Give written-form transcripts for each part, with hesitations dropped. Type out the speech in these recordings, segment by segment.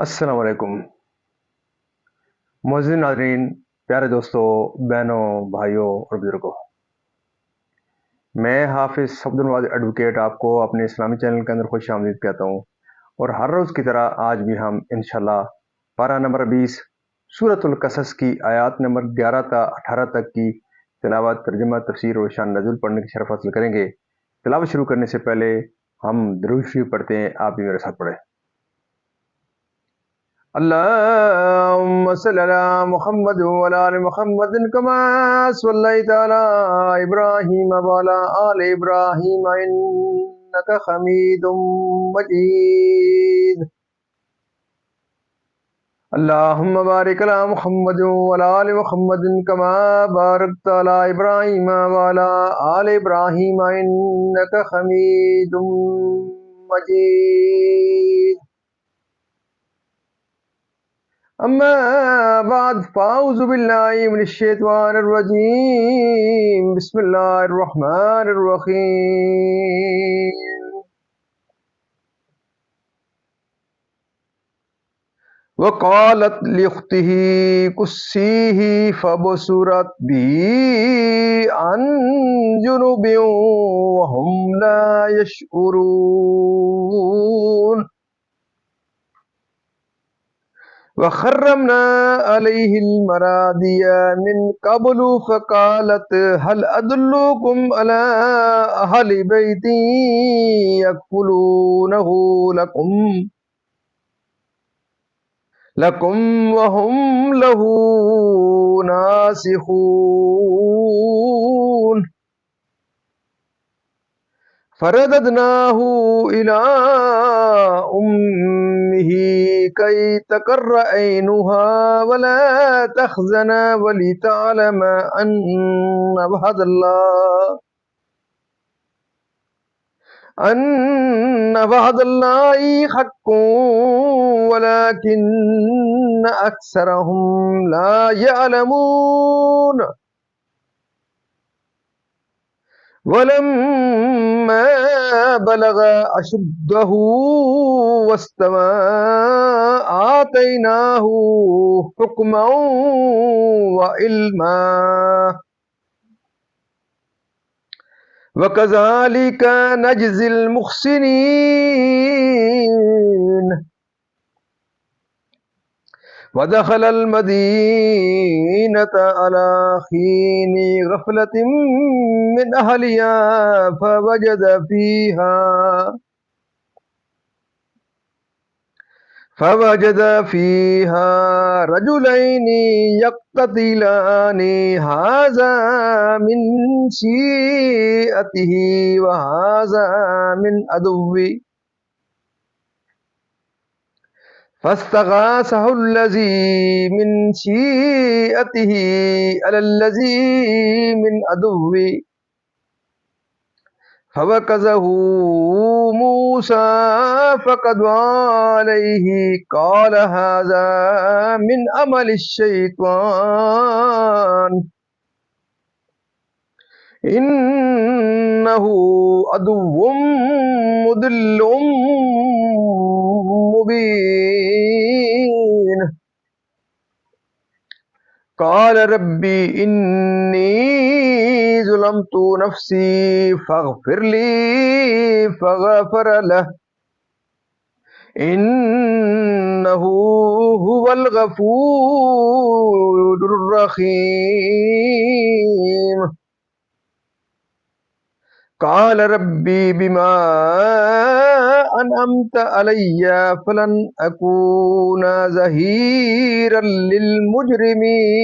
अस्सलाम वालेकुम मुअज़्ज़िज़ नाज़रीन, प्यारे दोस्तों, बहनों, भाइयों और बुजुर्गों। मैं हाफिज़ अब्दुल वाजिद एडवोकेट आपको अपने इस्लामी चैनल के अंदर खुशामदीद कहता हूँ। और हर रोज़ की तरह आज भी हम इंशाल्लाह पारा नंबर 20 सूरतुल कसस की आयत नंबर 11 ता 18 तक की तिलावत, तर्जुमा, तफसीर और शान नज़ुल पढ़ने की शरफ हासिल करेंगे। तिलावत शुरू करने से पहले हम दुरूद शरीफ पढ़ते हैं, आप भी मेरे साथ पढ़ें। अल्लाहुम्मा सल्ली अला मुहम्मद व अला आलि मुहम्मदिन कमा सल्लैता अला इब्राहीम व अला आलि इब्राहीम इन्नका हमीदुम मजीद। अल्लाहुम्मा बारिक अला मुहम्मद व अला आलि मुहम्मदिन कमा बारकता अला इब्राहीम व अला आलि इब्राहीम इन्नका हमीदुम मजीद। अम्मा बाद फ़ाऊज़ु बिल्लाहि मिनश शैतानिर रजीम बिस्मिल्लाहिर रहमानिर रहीम। वक़ालत लिअख़्तिही कुस्सीही फ़बसुरत बिही अन जुनुबिन वहुम ला यशऊरून। वखर्रमना अलैहिल मरादिया मिन क़ब्लु फ़क़ालत हल अदुल्लुकुम अला अहलि बैतिन यकफ़ुलूनहु लकुम लकुम वहुम लहू नासिहून। फरददनाहु इला उम्मिही कई तकर्र ऐनुहा वला तखज़न वलितअलम अन्न वअदल्लाहि हक़्क़ुन वलाकिन्न अक्सरहुम ला यअलमून। वलम्मा बलग अशुद्धहु वस्तवा आतैनाहु हुक्मन व इल्मा वकज़ालिका नजज़िल मुहसिनीन। वदखलल मदीनता अला हीनि गफलतिन मिन अहलिहा फवजद फीहा रजुलैनि यक़्ततिलानि हाज़ा मिन शिअतिही व हाज़ा मिन अदुव्वि फस्तग़ासहुल्लज़ी मिन शिअतिही अलल्लज़ी मिन अदुव्वि फवकज़हु मूसा फ़क़दा अलैहि क़ाल हाज़ा मिन अमलिश शैतान इन्नहु अदुव्वुम मुदिल्लुम मुबीन। क़ाल रब्बी इन्नी ज़लमतु नफ़्सी फ़ग़फ़िरली फ़ग़फ़र लह इन्नहु हुवल गफ़ूरुर रहीम। क़ाल रब्बी बिमा अनअमत अलय्या फ़लन अकूना ज़हीरन लिल मुजरिमीन।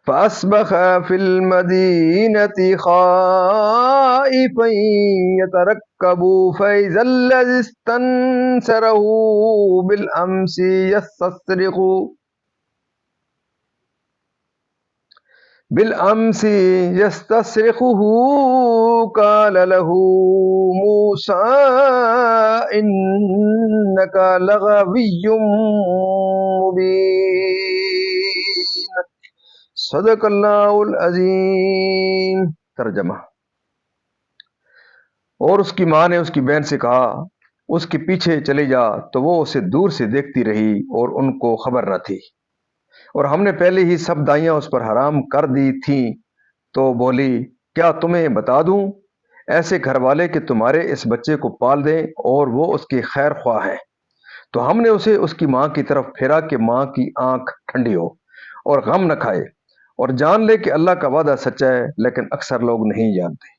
फ़अस्बह फ़िल मदीनति ख़ाइफ़न यतरक्कबु फ़इज़ल्लज़ी इस्तंसरहु बिलअम्सि यस्तस्रिख़ुहु क़ाल लहू मूसा इन्नका लगविय्युम मुबीन। सदक़ल्लाहुल अज़ीम। तर्जमा। और उसकी माँ ने उसकी बहन से कहा, اس کے پیچھے چلی جا تو وہ اسے دور سے دیکھتی رہی اور ان کو خبر نہ تھی، اور ہم نے پہلے ہی سب دائیاں اس پر حرام کر دی تھیں۔ تو بولی، کیا تمہیں بتا دوں ایسے گھر والے کہ تمہارے اس بچے کو پال دیں اور وہ اس کے خیر خواہ ہیں؟ تو ہم نے اسے اس کی ماں کی طرف پھیرا کہ ماں کی آنکھ ٹھنڈی ہو اور غم نہ کھائے، اور جان لے کہ اللہ کا وعدہ سچا ہے، لیکن اکثر لوگ نہیں جانتے۔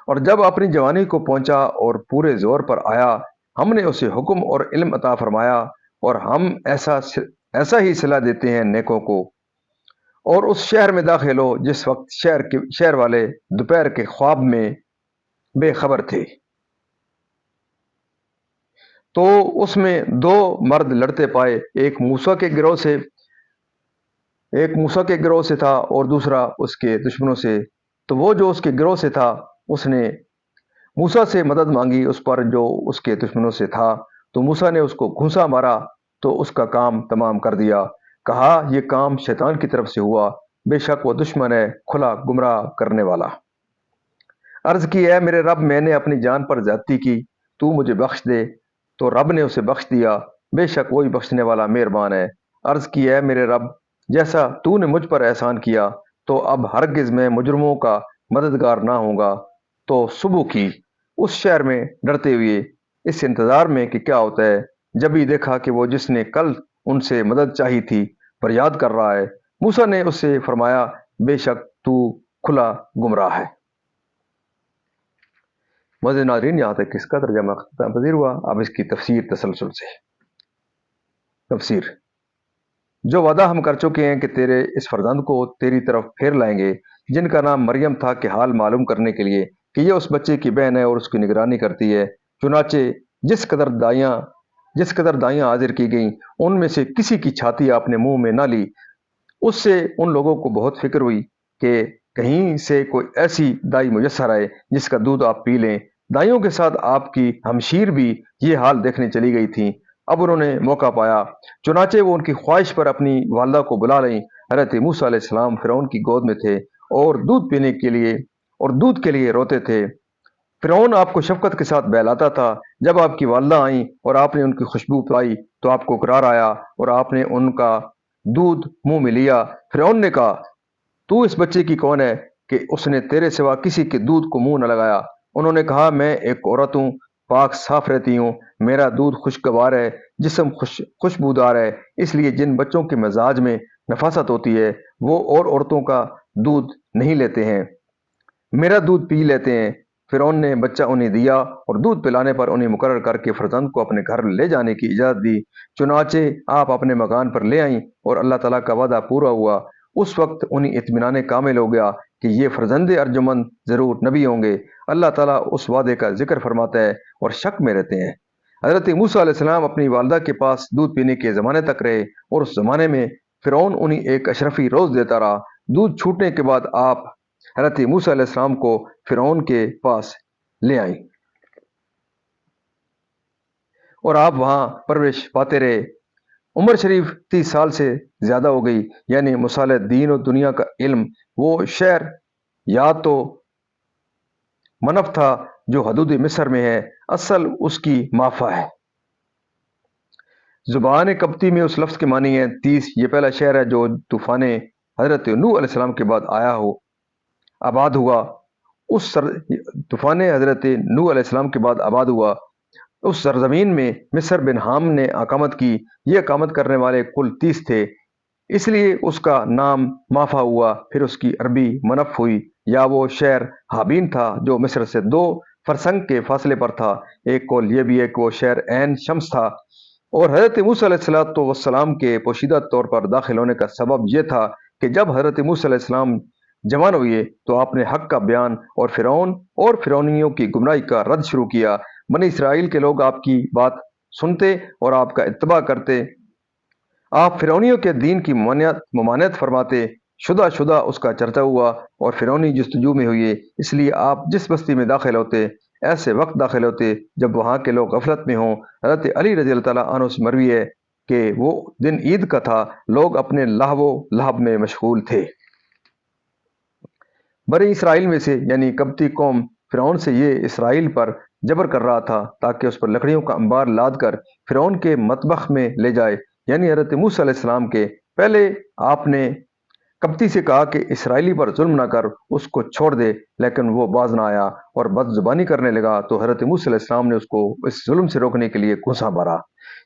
اور جب اپنی جوانی کو پہنچا اور پورے زور پر آیا، ہم نے اسے حکم اور علم عطا فرمایا، اور ہم ایسا ہی صلاح دیتے ہیں نیکوں کو۔ اور اس شہر میں داخل ہو جس وقت شہر والے دوپہر کے خواب میں بے خبر تھے، تو اس میں دو مرد لڑتے پائے، ایک موسیٰ کے گروہ سے تھا اور دوسرا اس کے دشمنوں سے۔ تو وہ جو اس کے گروہ سے تھا، اس نے موسیٰ سے مدد مانگی اس پر جو اس کے دشمنوں سے تھا، تو موسیٰ نے اس کو گھونسا مارا تو اس کا کام تمام کر دیا۔ کہا، یہ کام شیطان کی طرف سے ہوا، بے شک وہ دشمن ہے، کھلا گمراہ کرنے والا۔ عرض کی، اے میرے رب، میں نے اپنی جان پر زیادتی کی، تو مجھے بخش دے۔ تو رب نے اسے بخش دیا، بے شک وہی بخشنے والا مہربان ہے۔ عرض کی، اے میرے رب، جیسا تو نے مجھ پر احسان کیا، تو اب ہرگز میں مجرموں کا مددگار نہ ہوں گا۔ تو صبح کی اس شہر میں ڈرتے ہوئے، اس انتظار میں کہ کیا ہوتا ہے، جب ہی دیکھا کہ وہ جس نے کل ان سے مدد چاہی تھی فریاد کر رہا ہے۔ موسیٰ نے اس سے فرمایا، بے شک تو کھلا گمراہ ہے۔ معزز ناظرین، یہاں تک اس کا ترجمہ ختم پذیر ہوا۔ اب اس کی تفسیر تسلسل سے۔ تفسیر: جو وعدہ ہم کر چکے ہیں کہ تیرے اس فرزند کو تیری طرف پھیر لائیں گے، جن کا نام مریم تھا، کہ حال معلوم کرنے کے لیے کہ یہ اس بچے کی بہن ہے اور اس کی نگرانی کرتی ہے۔ چنانچہ جس قدر دائیاں حاضر کی گئیں، ان میں سے کسی کی چھاتی آپ نے منہ میں نہ لی۔ اس سے ان لوگوں کو بہت فکر ہوئی کہ کہیں سے کوئی ایسی دائی میسر آئے جس کا دودھ آپ پی لیں۔ دائیوں کے ساتھ آپ کی ہمشیر بھی یہ حال دیکھنے چلی گئی تھیں۔ اب انہوں نے موقع پایا، چنانچہ وہ ان کی خواہش پر اپنی والدہ کو بلا لیں۔ حضرت موسیٰ علیہ السلام فرعون کی گود میں تھے اور دودھ کے لیے روتے تھے۔ فرعون آپ کو شفقت کے ساتھ بہلاتا تھا۔ جب آپ کی والدہ آئیں اور آپ نے ان کی خوشبو پائی تو آپ کو قرار آیا اور آپ نے ان کا دودھ منہ میں لیا۔ فرعون نے کہا، تو اس بچے کی کون ہے کہ اس نے تیرے سوا کسی کے دودھ کو منہ نہ لگایا؟ انہوں نے کہا، میں ایک عورت ہوں، پاک صاف رہتی ہوں، میرا دودھ خوشگوار ہے، جسم خوشبودار ہے، اس لیے جن بچوں کے مزاج میں نفاست ہوتی ہے وہ اور عورتوں کا دودھ نہیں لیتے ہیں، میرا دودھ پی لیتے ہیں۔ فرعون نے بچہ انہیں دیا اور دودھ پلانے پر انہیں مقرر کر کے فرزند کو اپنے گھر لے جانے کی اجازت دی۔ چنانچہ آپ اپنے مکان پر لے آئیں اور اللہ تعالیٰ کا وعدہ پورا ہوا۔ اس وقت انہیں اطمینان کامل ہو گیا کہ یہ فرزند ارجمند ضرور نبی ہوں گے۔ اللہ تعالیٰ اس وعدے کا ذکر فرماتا ہے اور شک میں رہتے ہیں۔ حضرت موسیٰ علیہ السلام اپنی والدہ کے پاس دودھ پینے کے زمانے تک رہے، اور اس زمانے میں فرعون انہیں ایک اشرفی روز دیتا رہا۔ دودھ چھوٹنے کے بعد آپ حضرت موسیٰ علیہ السلام کو فرعون کے پاس لے آئیں اور آپ وہاں پرورش پاتے رہے۔ عمر شریف 30 سال سے زیادہ ہو گئی، یعنی مصالح دین و دنیا کا علم۔ وہ شہر یا تو منف تھا جو حدود مصر میں ہے، اصل اس کی مافا ہے۔ زبان قبطی میں اس لفظ کے معنی ہے 30۔ یہ پہلا شہر ہے جو طوفان حضرت نوح علیہ السلام کے بعد آباد ہوا۔ طوفان حضرت نوح علیہ السلام کے بعد آباد ہوا۔ اس سرزمین میں مصر بن حام نے اقامت کی۔ یہ اقامت کرنے والے کل 30 تھے، اس لیے اس کا نام مافا ہوا۔ پھر اس کی عربی منف ہوئی، یا وہ شہر حابین تھا جو مصر سے 2 فرسنگ کے فاصلے پر تھا۔ ایک قول یہ بھی ہے کہ وہ شہر عین شمس تھا۔ اور حضرت موسیٰ علیہ السلام کے پوشیدہ طور پر داخل ہونے کا سبب یہ تھا کہ جب حضرت موسیٰ علیہ السلام جوان ہوئے تو آپ نے حق کا بیان اور فرعون اور فرعونیوں کی گمراہی کا رد شروع کیا۔ بنی اسرائیل کے لوگ آپ کی بات سنتے اور آپ کا اتباع کرتے۔ آپ فرعونیوں کے دین کی ممانعت فرماتے، شدہ اس کا چرچا ہوا اور فرعونی جستجو میں ہوئے۔ اس لیے آپ جس بستی میں داخل ہوتے ایسے وقت داخل ہوتے جب وہاں کے لوگ غفلت میں ہوں۔ حضرت علی رضی اللہ تعالیٰ عنہ سے مروی ہے کہ وہ دن عید کا تھا، لوگ اپنے لہو و لہب میں مشغول تھے۔ بنی اسرائیل میں سے یعنی قبطی قوم فرعون سے یہ اسرائیل پر जबर कर रहा था ताकि उस पर लकड़ियों का अंबार लाद कर फ़िरौन के मतबख में ले जाए, यानी हज़रत मूसा अलैहिस्सलाम के। पहले आपने कप्ती से कहा कि इसराइली पर जुल्म ना कर, उसको छोड़ दे, लेकिन वो बाज ना आया और बदजुबानी करने लगा। तो हज़रत मूसा अलैहिस्सलाम ने उसको इस जुल्म से रोकने के लिए घूंसा भरा,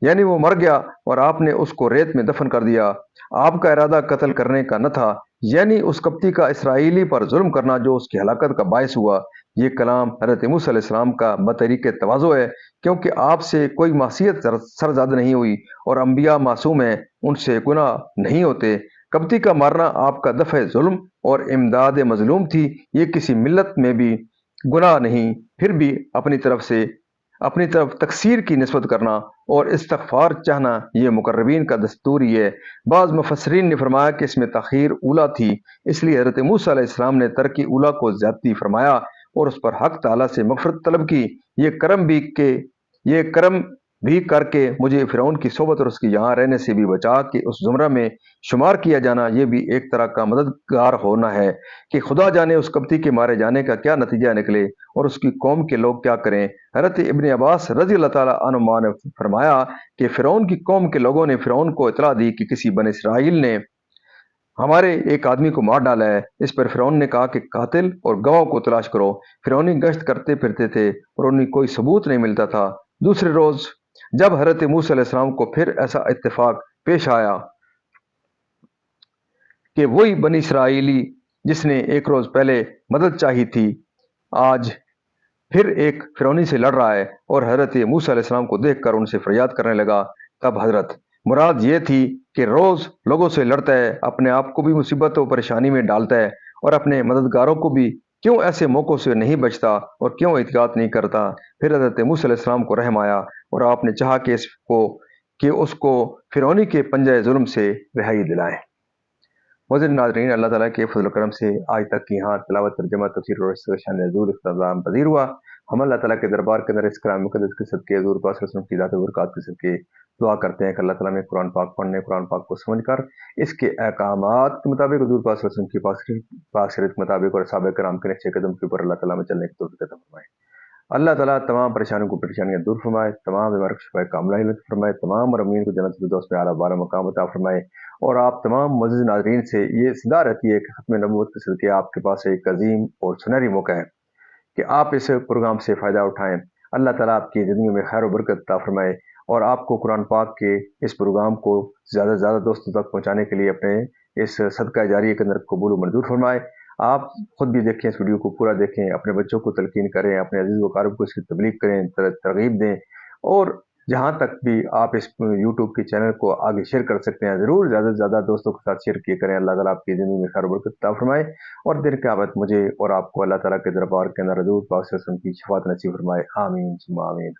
यानी वो मर गया और आपने उसको रेत में दफन कर दिया। आपका इरादा कत्ल करने का न था, यानी उस कप्ती का इसराइली पर जुल्म करना जो उसकी हलाकत का बायस हुआ। ये कलाम हज़रत मूसा अलैहिस्सलाम का बतरीके तवाज़ो है, क्योंकि आपसे कोई मासियत सरज़द नहीं हुई और अंबिया मासूम हैं, उनसे गुनाह नहीं होते। कप्ती का मारना आपका दफ़े जुल्म और इमदाद मजलूम थी, ये किसी मिल्लत में भी गुनाह नहीं। फिर भी अपनी तरफ तकसीर की निस्बत करना और इस्तग़फ़ार चाहना ये मुक़र्रबीन का दस्तूर ही है। बाज़ मुफ़स्सिरीन ने फरमाया कि इसमें तख़ीर ऊला थी, इसलिए हज़रत मूसा अलैहिस्सलाम ने तर्क ऊला को ज़्यादती फरमाया और उस पर हक़ ताला से मग़फ़िरत तलब की। ये करम भी करके मुझे फ़िरौन की सोबत और उसके यहाँ रहने से भी बचा कि उस ज़ुमरा में शुमार किया जाना, ये भी एक तरह का मददगार होना है कि खुदा जाने उस कप्ती के मारे जाने का क्या नतीजा निकले और उसकी कौम के लोग क्या करें। हज़रत इब्न अब्बास रज़ी अल्लाह ताला अन्हुमा ने फरमाया कि फ़िरौन की कौम के लोगों ने फ़िरौन को इत्तला दी कि किसी बनी इसराइल ने हमारे एक आदमी को मार डाला है। इस पर फ़िरौन ने कहा कि कातिल और गवाह को तलाश करो। फ़िरौनी गश्त करते फिरते थे और उन्हें कोई सबूत नहीं मिलता था। दूसरे रोज़ जब हज़रत मूसा अलैहिस्सलाम को फिर ऐसा इत्तेफाक पेश आया कि वही बनी इसराइली जिसने एक रोज़ पहले मदद चाही थी, आज फिर एक फ़िरौनी से लड़ रहा है और हज़रत मूसा अलैहिस्सलाम को देखकर उनसे फरियाद करने लगा। तब हज़रत मुराद ये थी कि रोज़ लोगों से लड़ता है, अपने आप को भी मुसीबत और परेशानी में डालता है और अपने मददगारों को भी क्यों ऐसे मौक़ों से नहीं बचता और क्यों एहतियात नहीं करता। फिर हज़रत मूसा अलैहिस्सलाम को रहम आया और आपने चाहा कि उसको फ़िरौनी के पंजे जुल्म से रिहाई दिलाएं। मोअज़्ज़िज़ नाज़रीन, अल्लाह ताला के फ़ज़ल करम से आज तक की यहाँ तिलावत, तर्जुमा, तफ़सीर और शान नज़ूल इख्तिताम पज़ीर हुआ। हम अल्लाह ताला के दरबार के अंदर इस कलाम मुक़द्दस के सदक़े हज़ूर पाक सल्लल्लाहु अलैहि वसल्लम की ज़ात बरक़ात के सदक़े दुआ करते हैं कि अल्लाह ताला हमें कुरान पाक पढ़ने, कुरान पाक को समझकर इसके अहकामात के मुताबिक हज़ूर पाक सल्लल्लाहु अलैहि वसल्लम की पाक सीरत के मुताबिक और सहाबाए किराम के नक्शे कदम के ऊपर अल्लाह ताला हमें चलने की तौफ़ीक़ अता फ़रमाए। अल्लाह ताला तमाम परेशानियों को परेशानियाँ दूर फरमाए, तमाम बीमारियों को शिफ़ाए कामिला इल्लत फरमाए, तमाम मरमीन को जन्नत फिरदौस में आला बाला मकाम अता फरमाए। और आप तमाम मुअज़्ज़िज़ नाज़रीन से ये सदा रहती है कि ख़त्म नबूवत के सदक़े आपके पास एक अज़ीम और सुनहरी मौका है कि आप इस प्रोग्राम से फ़ायदा उठाएँ। अल्लाह ताला आपकी ज़िंदगी में खैर व बरकत अता फरमाए और आपको कुरान पाक के इस प्रोग्राम को ज़्यादा से ज़्यादा दोस्तों तक पहुँचाने के लिए अपने इस सदका जारिया के अंदर कबूल व मंजूर फरमाए। आप खुद भी देखें, इस वीडियो को पूरा देखें, अपने बच्चों को तलकीन करें, अपने अज़ीज़ व अक़ारिब को इसकी तबलीग करें, तरग़ीब दें और जहाँ तक भी आप इस यूट्यूब के चैनल को आगे शेयर कर सकते हैं, ज़रूर ज़्यादा से ज़्यादा दोस्तों के साथ शेयर किया करें। अल्लाह ताला आपकी ज़िंदगी में खैर व बरकत अता फरमाए और दिन क़यामत मुझे और आपको अल्लाह ताला के दरबार के अंदर हज़ूर पाक सल्लल्लाहु अलैहि वसल्लम की शफ़ाअत नसीब फरमाए। आमीन सुम्मा आमीन।